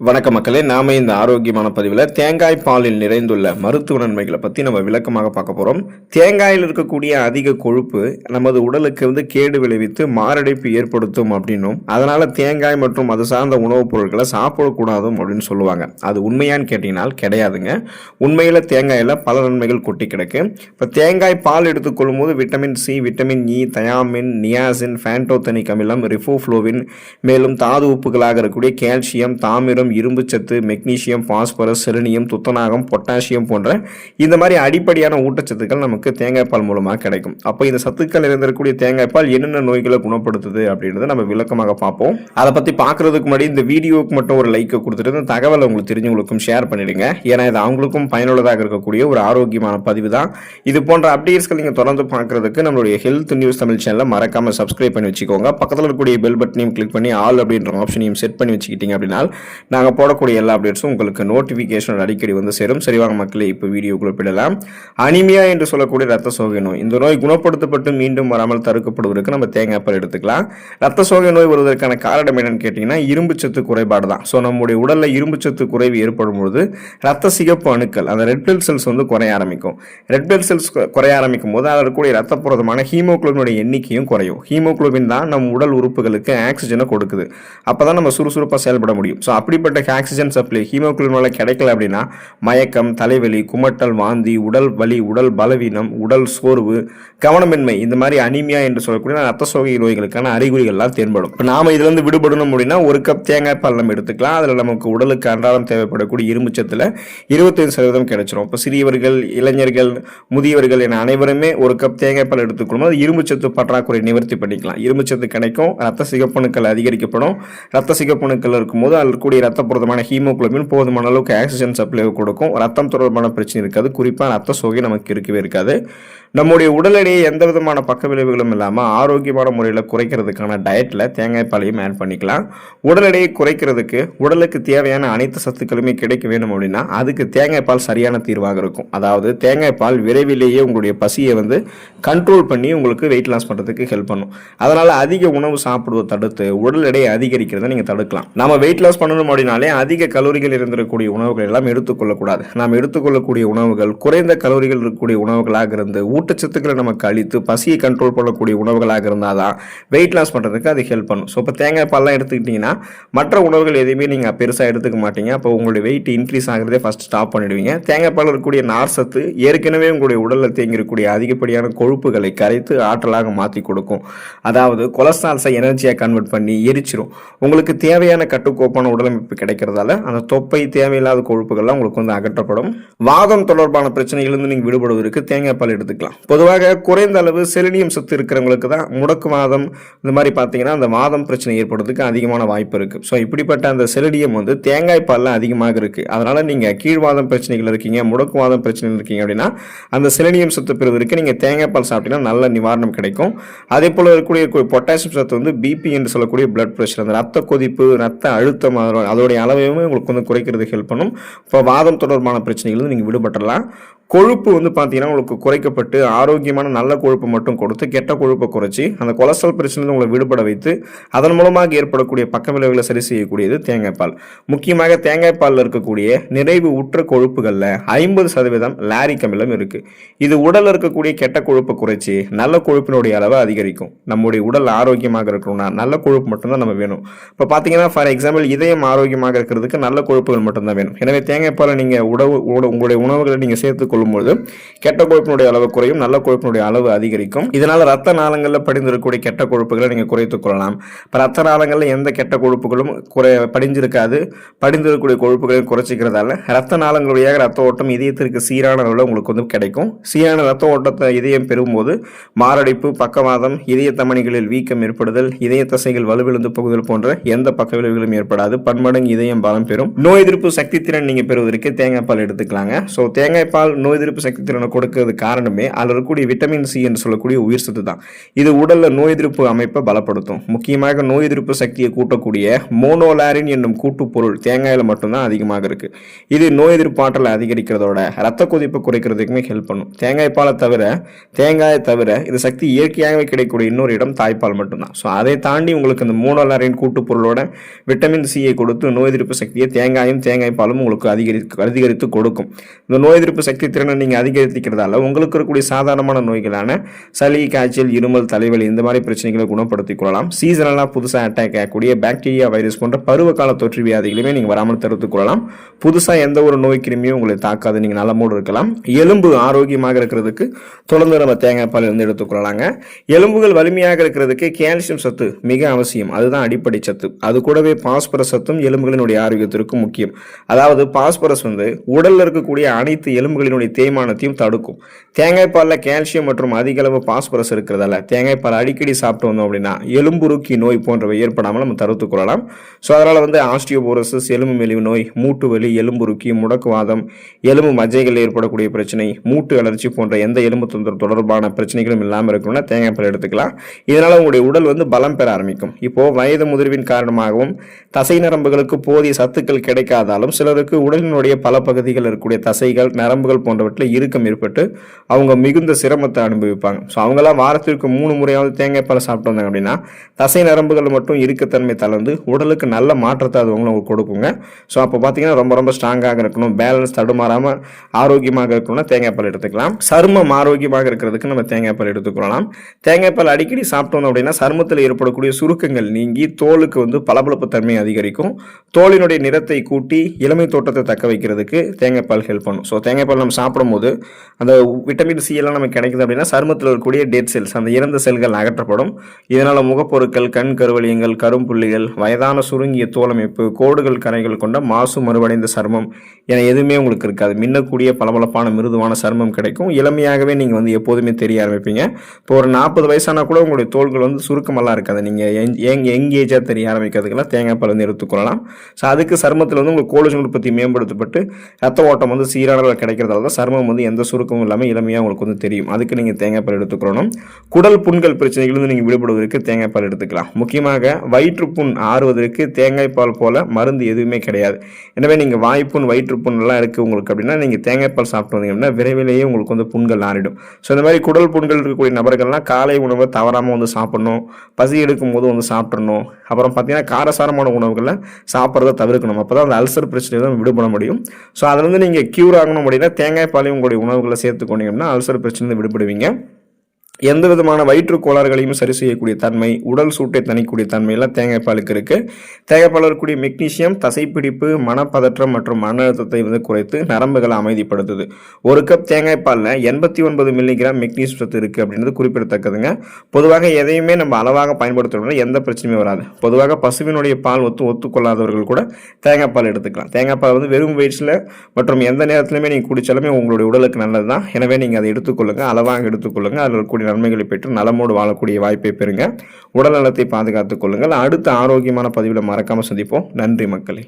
வணக்க மக்களே, நாம இந்த ஆரோக்கியமான பதிவில் தேங்காய் பாலில் நிறைந்துள்ள மருத்துவ நன்மைகளை பற்றி நம்ம விளக்கமாக பார்க்க போகிறோம். தேங்காயில் இருக்கக்கூடிய அதிக கொழுப்பு நமது உடலுக்கு கேடு விளைவித்து மாரடைப்பு ஏற்படுத்தும் அப்படின்னும், அதனால் தேங்காய் மற்றும் அது சார்ந்த உணவுப் பொருட்களை சாப்பிடக்கூடாதும் அப்படின்னு சொல்லுவாங்க. அது உண்மையான்னு கேட்டிங்கன்னா கிடையாதுங்க. உண்மையில் தேங்காயில் பல நன்மைகள் கொட்டி கிடக்கு. இப்போ தேங்காய் பால் எடுத்துக்கொள்ளும் போது vitamin C, vitamin E, thiamine, niacin, pantothenic அமிலம், ரிஃபோஃப்ளோவின், மேலும் தாது உப்புகளாக இருக்கக்கூடிய கால்சியம், தாமிரம், இரும்புச்சத்து, மெக்னீசியம், பாஸ்பரஸ், செலினியம், துத்தநாகம், பொட்டாசியம் போன்ற இந்த மாதிரி அடிப்படையான ஊட்டச்சத்துக்கள் நமக்கு தேங்காய் பால் மூலமாக கிடைக்கும். அப்போ இந்த சத்துக்கள் இருந்திருக்கக்கூடிய தேங்காய் பால் என்னென்ன நோய்களை குணப்படுத்துது அப்படின்றத நம்ம விளக்கமாக பார்ப்போம். அதை பற்றி பார்க்கறதுக்கு முன்னாடி இந்த வீடியோவுக்கு மட்டும் ஒரு லைக்கை கொடுத்துட்டு இந்த தகவலை உங்களுக்கு தெரிஞ்சவங்களுக்கும் ஷேர் பண்ணிடுங்க. ஏன்னா இது அவங்களுக்கும் பயனுள்ளதாக இருக்கக்கூடிய ஒரு ஆரோக்கியமான பதிவு தான். இது போன்ற அப்டேட்ஸ்கள் நீங்கள் தொடர்ந்து பார்க்கறதுக்கு நம்மளுடைய ஹெல்த் நியூஸ் தமிழ் சேனலை மறக்காம சப்ஸ்கிரைப் பண்ணி வச்சுக்கோங்க. பக்கத்தில் இருக்கக்கூடிய பெல் பட்டனையும் கிளிக் பண்ணி ஆல் அப்படின்ற ஆப்ஷனையும் செட் பண்ணி வச்சுக்கிட்டீங்க அப்படின்னா நாங்கள் போடக்கூடிய எல்லா அப்டேட்ஸும் உங்களுக்கு நோட்டிஃபிகேஷன் அடிக்கடி வந்து சேரும். சரிவாங்க மக்களே, இப்போ வீடியோக்குள்ள போயிடலாம். அனிமியா என்று சொல்லக்கூடிய ரத்த சோகை நோய், இந்த நோய் குணப்படுத்தப்பட்டு மீண்டும் வராமல் தடுக்கப்படுவதற்கு நம்ம தேங்காய் பால் எடுத்துக்கலாம். ரத்த சோகை நோய் வருவதற்கான காரணம் என்னன்னு கேட்டிங்கன்னா இரும்புச்சத்து குறைபாடு தான். ஸோ நம்முடைய உடலில் இரும்புச்சத்து குறைவு ஏற்படும் பொழுது ரத்த சிகப்பு அணுக்கள், அந்த ரெட் பிளட் செல்ஸ் குறைய ஆரம்பிக்கும். ரெட் பிளட் செல்ஸ் குறைய ஆரம்பிக்கும் போது அதில் இருக்கக்கூடிய ரத்த புரதமான ஹீமோகுளோபினுடைய எண்ணிக்கையும் குறையும். ஹீமோகுளோபின் தான் நம் உடல் உறுப்புகளுக்கு ஆக்சிஜனை கொடுக்குது. அப்போ தான் நம்ம சுறுசுறுப்பாக செயல்பட முடியும். ஸோ அப்படிப்பட்ட ஆக்சிஜன் சப்ளை ஹீமோகுளோபின் கிடைக்கல அப்படின்னா மயக்கம், தலைவலி, குமட்டல், வாந்தி, உடல் வலி, உடல் பலவீனம், உடல் சோர்வு, கவனமின்மை, இந்த மாதிரி அனிமியா என்று சொல்லக்கூடிய ரத்த சோகை நோய்களுக்கான அறிகுறிகள்லாம் தென்படும். இப்போ நாம இதுல இருந்து விடுபடணும் அப்படின்னா ஒரு கப் தேங்காய் பால் நம்ம எடுத்துக்கலாம். அதில் நமக்கு உடலுக்கு அன்றாடம் தேவைப்படக்கூடிய இரும்புச்சத்துல 25% கிடைச்சிரும். இப்போ சிறியவர்கள், இளைஞர்கள், முதியவர்கள் என அனைவருமே ஒரு கப் தேங்காய் பால் எடுத்துக்கணும். அது இரும்புச்சத்து பற்றாக்குறை நிவர்த்தி பண்ணிக்கலாம். இரும்புச்சத்து கிடைக்கும், ரத்த சிகப்பணுக்கள் அதிகரிக்கப்படும். ரத்த சிகப்பணுக்கள் இருக்கும்போது அதில் இருக்கக்கூடிய ரத்த புரதமான ஹீமோகுளோபின் போதுமான அளவுக்கு ஆக்சிஜன் சப்ளை கொடுக்கும். ரத்தம் தொடர்பான பிரச்சனை இருக்காது. குறிப்பாக ரத்த சோகை நமக்கு இருக்கவே இருக்காது. நம்முடைய உடல் எடையை எந்த விதமான பக்க விளைவுகளும் இல்லாமல் ஆரோக்கியமான முறையில் குறைக்கிறதுக்கான டயட்டில் தேங்காய் பாலையும் ஆட் பண்ணிக்கலாம். உடல் எடையை குறைக்கிறதுக்கு உடலுக்கு தேவையான அனைத்து சத்துக்களுமே கிடைக்க வேணும் அப்படின்னா அதுக்கு தேங்காய் பால் சரியான தீர்வாக இருக்கும். அதாவது தேங்காய் பால் விரைவிலேயே உங்களுடைய பசியை கண்ட்ரோல் பண்ணி உங்களுக்கு வெயிட் லாஸ் பண்ணுறதுக்கு ஹெல்ப் பண்ணும். அதனால் அதிக உணவு சாப்பிடுவதை தடுத்து உடல் எடையை அதிகரிக்கிறத நீங்கள் தடுக்கலாம். நம்ம வெயிட் லாஸ் பண்ணணும் அப்படின்னாலே அதிக கலோரிகள் இருந்திருக்கக்கூடிய உணவுகள் எல்லாம் எடுத்துக்கொள்ளக்கூடாது. நாம் எடுத்துக்கொள்ளக்கூடிய உணவுகள் குறைந்த கலோரிகள் இருக்கக்கூடிய உணவுகளாக இருந்து ஊட்டச்சத்துக்களை நமக்கு அளித்து பசியை கண்ட்ரோல் பண்ணக்கூடிய உணவுகளாக இருந்தால் தான் வெயிட் லாஸ் பண்ணுறதுக்கு அது ஹெல்ப் பண்ணும். ஸோ இப்போ தேங்காய் பால்லாம் எடுத்துக்கிட்டிங்கன்னா மற்ற உணவுகள் எதுவுமே நீங்கள் பெருசாக எடுத்துக்க மாட்டீங்க. அப்போ உங்களுடைய வெயிட் இன்க்ரீஸ் ஆகிறதே ஃபஸ்ட் ஸ்டாப் பண்ணிடுவீங்க. தேங்காய் பால் இருக்கக்கூடிய நார் சத்து ஏற்கனவே உங்களுடைய உடலில் தேங்கியிருக்கக்கூடிய அதிகப்படியான கொழுப்புகளை கரைத்து ஆற்றலாக மாற்றி கொடுக்கும். அதாவது கொலஸ்ட்ரால்ஸை எனர்ஜியாக கன்வெர்ட் பண்ணி எரிச்சிரும். உங்களுக்கு தேவையான கட்டுக்கோப்பான உடலமைப்பு கிடைக்கிறதால அந்த தொப்பை, தேவையில்லாத கொழுப்புகள்லாம் உங்களுக்கு அகற்றப்படும். வாதம் தொடர்பான பிரச்சனைகளிலிருந்து நீங்கள் விடுபடுவதற்கு தேங்காய் பால் எடுத்துக்கலாம். பொதுவாக குறைந்த அளவு செலினியம் சத்து இருக்கிறவங்களுக்கு தான் முடக்குவாதம், இந்த மாதிரி பார்த்தீங்கன்னா அந்த வாதம் பிரச்சனை ஏற்படுறதுக்கு அதிகமான வாய்ப்பு இருக்கு. ஸோ இப்படிப்பட்ட அந்த செலினியம் தேங்காய் பாலில் அதிகமாக இருக்கு. அதனால நீங்க கீழ்வாதம் பிரச்சனைகள் இருக்கீங்க, முடக்குவாதம் பிரச்சனைகள் இருக்கீங்க அப்படின்னா அந்த செலினியம் சத்து பெறுவதற்கு நீங்க தேங்காய் பால் சாப்பிட்டீங்கன்னா நல்ல நிவாரணம் கிடைக்கும். அதே போல இருக்கக்கூடிய பொட்டாசியம் சத்து பிபி என்று சொல்லக்கூடிய பிளட் பிரஷர், அந்த ரத்த கொதிப்பு, ரத்த அழுத்தம், அதோடைய அளவையுமே உங்களுக்கு குறைக்கிறது ஹெல்ப் பண்ணும். இப்போ வாதம் தொடர்பான பிரச்சனைகள் நீங்க விடுபட்டலாம். கொழுப்பு பார்த்தீங்கன்னா உங்களுக்கு குறைக்கப்பட்டு ஆரோக்கியமான நல்ல கொழுப்பு மட்டும் கொடுத்து கெட்ட கொழுப்பை குறைச்சி அந்த கொலஸ்ட்ரால் பிரச்சனை உங்களை விடுபட வைத்து அதன் மூலமாக ஏற்படக்கூடிய பக்க விளைவுகளை சரி செய்யக்கூடியது தேங்காய் பால். முக்கியமாக தேங்காய் பாலில் இருக்கக்கூடிய நிறைவு உற்ற கொழுப்புகளில் 50% லாரிக் அமிலம் இருக்கு. இது உடலில் இருக்கக்கூடிய கெட்ட கொழுப்பை குறைச்சி நல்ல கொழுப்பினுடைய அளவை அதிகரிக்கும். நம்முடைய உடல் ஆரோக்கியமாக இருக்கணும்னா நல்ல கொழுப்பு மட்டும்தான் நம்ம வேணும். இப்போ பார்த்தீங்கன்னா ஃபார் எக்ஸாம்பிள் இதயம் ஆரோக்கியமாக இருக்கிறதுக்கு நல்ல கொழுப்புகள் மட்டும்தான் வேணும். எனவே தேங்காய் பாலை நீங்கள் உங்களுடைய உணவுகளை நீங்கள் சேர்த்து பொழுது கெட்ட கொழுப்பினுடைய அளவு குறையும், நல்ல கொழுப்பினுடைய அளவு அதிகரிக்கும். இதனால ரத்த நாளங்களில் படிந்திருக்கக்கூடிய கெட்ட கொழுப்புகளை நீங்க குறைத்துக் கொள்ளலாம். ரத்த நாளங்களில் எந்த கெட்ட கொழுப்புகளும் படிஞ்சிருக்காது. படிந்திருக்கக்கூடிய கொழுப்புகளையும் குறைச்சிக்கிறதால ரத்த நாளங்களுடைய ரத்த ஓட்டம் இதயத்திற்கு சீரான அளவில் உங்களுக்கு கிடைக்கும். சீரான ரத்த ஓட்டத்தை இதயம் பெறும்போது மாரடைப்பு, பக்கவாதம், இதய தமனிகளில் வீக்கம் ஏற்படுதல், இதய தசைகள் வலுவிழந்து போகுதல் போன்ற எந்த பக்க விளைவுகளும் ஏற்படாது. பன்மடங்கு இதயம் பலம் பெறும். நோய் எதிர்ப்பு சக்தி திறன் நீங்க பெறுவதற்கு தேங்காய் பால் எடுத்துக்கலாங்க. ஸோ தேங்காய் பால் நோய் எதிர்ப்பு சக்தி திறனை கொடுக்கிறது காரணமே அதில் இருக்கக்கூடிய விட்டமின் சி என்று சொல்லக்கூடிய உயிர் சத்து தான். இது உடல்ல நோய் எதிர்ப்பு அமைப்பை பலப்படுத்தும். முக்கியமாக நோய் எதிர்ப்பு சக்தியை கூட்டக்கூடிய மோனோலாரின் என்னும் கூட்டுப்பொருள் தேங்காயில மட்டும்தான் அதிகமாக இருக்கு. இது நோய் எதிர்ப்பு ஆற்றலை அதிகரிக்கிறதோட ரத்த கொதிப்பை குறைக்கிறதுக்குமே ஹெல்ப் பண்ணும். தேங்காயை தவிர இது சக்தி இயற்கையாகவே கிடைக்கக்கூடிய இன்னொரு இடம் தாய்ப்பால் மட்டும்தான். ஸோ அதை தாண்டி உங்களுக்கு இந்த மோனோலாரின் கூட்டுப்பொருளோட விட்டமின் சியை கொடுத்து நோய் எதிர்ப்பு சக்தியை தேங்காய் பாலும் உங்களுக்கு அதிகரித்து கொடுக்கும். இந்த நோய் எதிர்ப்பு சக்தி திறனை நீங்கள் அதிகரிக்கிறதால உங்களுக்கு இருக்கக்கூடிய சாதாரணமான நோய்களான சளி, காய்ச்சல், இருமல், தலைவலி இந்த மாதிரி பிரச்சனைகளை குணப்படுத்திக் கொள்ளலாம். சீசனலாக புதுசாக அட்டாக் ஆகக்கூடிய பாக்டீரியா, வைரஸ் போன்ற பருவகால தொற்று வியாதிகளையுமே நீங்கள் வராமல் தடுத்துக் கொள்ளலாம். புதுசாக எந்த ஒரு நோய் கிருமியும் உங்களை தாக்காது, நீங்கள் நலமோடு இருக்கலாம். எலும்பு ஆரோக்கியமாக இருக்கிறதுக்கு தொடர்ந்து நம்ம தேங்காய் பால் இருந்து எடுத்துக்கொள்ளலாங்க. எலும்புகள் வலிமையாக இருக்கிறதுக்கு கால்சியம் சத்து மிக அவசியம், அதுதான் அடிப்படை சத்து. அது கூடவே பாஸ்பரஸ் சத்தும் எலும்புகளினுடைய ஆரோக்கியத்திற்கு முக்கியம். அதாவது பாஸ்பரஸ் உடல்ல இருக்கக்கூடிய அனைத்து எலும்புகளினுடைய தேய்மானத்தையும் தடுக்கும். தேங்காய் பாலில் கால்சியம் மற்றும் அதிக அளவு பாஸ்பரஸ் இருக்கிறதால தேங்காய் பால் அடிக்கடி சாப்பிட்டு வந்தோம் அப்படின்னா எலும்புருக்கி நோய் போன்றவை ஏற்படாமல் நம்ம தடுத்துக் கொள்ளலாம். ஸோ அதனால ஆஸ்டியோபோரோசிஸ், எலும்பு மெலிவு நோய், மூட்டு வலி, எலும்புருக்கி, முடக்குவாதம், எலும்பு மஜ்ஜைகளில் ஏற்படக்கூடிய பிரச்சனை, மூட்டு அலர்ச்சி போன்ற எந்த எலும்பு தொந்தரவு தொடர்பான பிரச்சனைகளும் இல்லாமல் இருக்கணும்னா தேங்காய் பால் எடுத்துக்கலாம். இதனால உங்களுடைய உடல் பலம் பெற ஆரம்பிக்கும். இப்போ வயது முதிர்வின் காரணமாகவும் தசை நரம்புகளுக்கு போதிய சத்துக்கள் கிடைக்காதாலும் சிலருக்கு உடலினுடைய பல பகுதிகள் இருக்கக்கூடிய தசைகள், நரம்புகள் போன்றவற்றில் இறுக்கம் ஏற்பட்டு அவங்க மிகுந்த சிரமத்தை அனுபவிப்பாங்க. ஸோ அவங்களாம் வாரத்திற்கு 3 முறையாவது தேங்காய் பால் சாப்பிட்டு வந்தாங்க அப்படின்னா தசை நரம்புகள் மட்டும் இறுக்கத்தன்மை தளர்ந்து உடலுக்கு நல்ல மாற்றத்தை அது உங்களுக்கு கொடுக்குங்க. ஸோ அப்போ பார்த்தீங்கன்னா ரொம்ப ஸ்ட்ராங்காக இருக்கணும், பேலன்ஸ் தடுமாறாமல் ஆரோக்கியமாக இருக்கணும்னா தேங்காய் பால் எடுத்துக்கலாம். சருமம் ஆரோக்கியமாக இருக்கிறதுக்கு நம்ம தேங்காய் பால் எடுத்துக்கொள்ளலாம். தேங்காய் பால் அடிக்கடி சாப்பிட்டு வந்தோம் அப்படின்னா சருமத்தில் ஏற்படக்கூடிய சுருக்கங்கள் நீங்கி தோலுக்கு பளபளப்பு தன்மை அதிகரிக்கும். தோலினுடைய நிறத்தை கூட்டி இளமை தோட்டத்தை தக்க வைக்கிறதுக்கு தேங்காய் பால் ஹெல்ப் பண்ணும். ஸோ தேங்காய் பால் நம்ம சாப்பிடும்போது அந்த விட்டமின் சி எல்லாம் நமக்கு கிடைக்குது அப்படின்னா சருமத்தில் இருக்கக்கூடிய டெட் செல்ஸ், அந்த இறந்த செல்கள் அகற்றப்படும். இதனால் முகப்பொருட்கள், கண் கருவலியங்கள், கரும்புள்ளிகள், வயதான சுருங்கிய தோலமைப்பு, கோடுகள், கரைகள் கொண்ட மாசு மறுவடைந்த சருமம் என எதுவுமே உங்களுக்கு இருக்காது. மின்னக்கூடிய பளபளப்பான மிருதுவான சருமம் கிடைக்கும். இளமையாகவே நீங்கள் எப்போதுமே தெரிய ஆரம்பிப்பீங்க. இப்போ ஒரு 40 வயசானா கூட உங்களுடைய தோள்கள் சுருக்கமெல்லாம் இருக்காது. நீங்கள் யங் ஏஜாக தெரிய ஆரம்பிக்கிறதுக்கெல்லாம் தேங்காய் பால் எடுத்துக்கொள்ளலாம். ஸோ அதுக்கு சருமத்தில் உங்களுக்கு கோலஜன் உற்பத்தி மேம்படுத்தப்பட்டு ரத்த ஓட்டம் சீரான கிடைக்கிறதால தான் சருமம் எந்த சுருக்கமும் இல்லாமல் இளமையாக உங்களுக்கு தெரியும். அதுக்கு நீங்கள் தேங்காய் பால் எடுத்துக்கணும். குடல் புண்கள் பிரச்சனைகளிலிருந்து நீங்கள் விடுபடுவதற்கு தேங்காய் பால் எடுத்துக்கலாம். முக்கியமாக வயிற்றுப்புண் ஆறுவதற்கு தேங்காய் பால் போல மருந்து எதுவுமே கிடையாது. எனவே நீங்கள் வாய்ப்புண், வயிற்றுப்புண் எல்லாம் இருக்குது உங்களுக்கு அப்படின்னா நீங்கள் தேங்காய் பால் சாப்பிட்டு வந்தீங்க அப்படின்னா விரைவிலேயே உங்களுக்கு புண்கள் ஆறிடும். ஸோ இந்த மாதிரி குடல் புண்கள் இருக்கக்கூடிய நபர்கள்லாம் காலை உணவை தவறாமல் சாப்பிடணும். பசி எடுக்கும் போது சாப்பிட்றணும். அப்புறம் பார்த்தீங்கன்னா காரசாரமான உணவுகளை சாப்பிட்றத தவிர்க்கணும். அப்போ தான் அந்த அல்சர் பிரச்சனை தான் விடுபட முடியும். ஸோ அதிலிருந்து நீங்கள் க்யூர் ஆகணும் அப்படின்னா தேங்காய் பாலையும் உங்களுடைய உணவுகளை சேர்த்துக்கொண்டீங்கன்னா அல்சர் பிரச்சனை விடுபடுவீங்க. எந்த விதமான வயிற்று கோளாறுகளையும் சரி செய்யக்கூடிய தன்மை, உடல் சூட்டை தணிக்கக்கூடிய தன்மை எல்லாம் தேங்காய் பாலுக்கு இருக்கு. தேங்காய் பால் இருக்கக்கூடிய மெக்னீசியம் தசைப்பிடிப்பு, மனப்பதற்றம் மற்றும் மன அழுத்தத்தை குறைத்து நரம்புகளை அமைதிப்படுத்துது. ஒரு கப் தேங்காய் பாலில் 89 மில்லிகிராம் மெக்னீசியம் சத்து இருக்கு அப்படின்றது குறிப்பிடத்தக்கதுங்க. பொதுவாக எதையுமே நம்ம அளவாக பயன்படுத்தணும்னா எந்த பிரச்சனையும் வராது. பொதுவாக பசுவினுடைய பால் ஒத்துக்கொள்ளாதவர்கள் கூட தேங்காய் பால் எடுத்துக்கலாம். தேங்காய் பால் வெறும் வயிற்றில் மற்றும் எந்த நேரத்திலுமே நீங்கள் குடிச்சாலுமே உங்களுடைய உடலுக்கு நல்லது தான். எனவே நீங்கள் அதை எடுத்துக்கொள்ளுங்க, அளவாக எடுத்துக்கொள்ளுங்க. அதில் இருக்கக்கூடிய நன்மைகளை பெற்று நலமோடு வாழக்கூடிய வாய்ப்பை பெறுங்க. உடல் நலத்தை பாதுகாத்துக் கொள்ளுங்கள். அடுத்த ஆரோக்கியமான பதிவில் மறக்காம சந்திப்போம். நன்றி மக்களே.